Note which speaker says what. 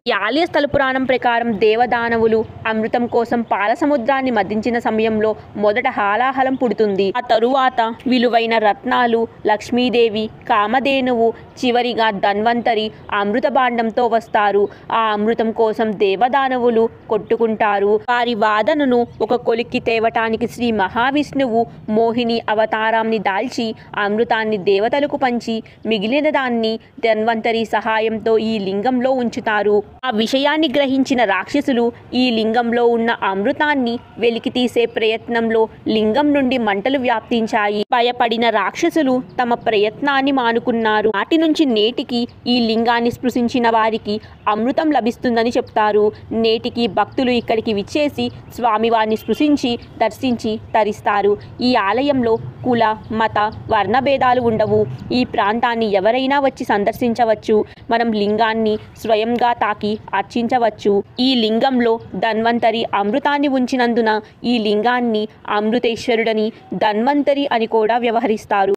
Speaker 1: ఈ ఆలయ స్థల పురాణం ప్రకారం దేవదానవులు అమృతం కోసం పాల సముద్రాన్ని మదించిన సమయంలో మొదట హాలాహలం పుడుతుంది. ఆ తరువాత విలువైన రత్నాలు, లక్ష్మీదేవి, కామధేనువు, చివరిగా ధన్వంతరి అమృత భాండంతో వస్తారు. ఆ అమృతం కోసం దేవదానవులు కొట్టుకుంటారు. వారి వాదనను ఒక కొలిక్కి తేవటానికి శ్రీ మహావిష్ణువు మోహిని అవతారాన్ని దాల్చి అమృతాన్ని దేవతలకు పంచి మిగిలిన దాన్ని ధన్వంతరి సహాయంతో ఈ లింగంలో ఉంచుతారు. ఆ విషయాన్ని గ్రహించిన రాక్షసులు ఈ లింగంలో ఉన్న అమృతాన్ని వెలికి తీసే ప్రయత్నంలో లింగం నుండి మంటలు వ్యాప్తించాయి. భయపడిన రాక్షసులు తమ ప్రయత్నాన్ని మానుకున్నారు. నాటి నుంచి నేటికి ఈ లింగాన్ని స్పృశించిన వారికి అమృతం లభిస్తుందని చెప్తారు. నేటికి భక్తులు ఇక్కడికి విచ్చేసి స్వామివారిని స్పృశించి దర్శించి తరిస్తారు. ఈ ఆలయంలో కుల, మత, వర్ణ భేదాలు ఉండవు. ఈ ప్రాంతాన్ని ఎవరైనా వచ్చి సందర్శించవచ్చు. మనం లింగాన్ని స్వయంగా తాకి అర్చించవచ్చు. ఈ లింగంలో ధన్వంతరి అమృతాన్ని ఉంచినందున ఈ లింగాన్ని అమృతేశ్వరుడని, ధన్వంతరి అని కూడా వ్యవహరిస్తారు.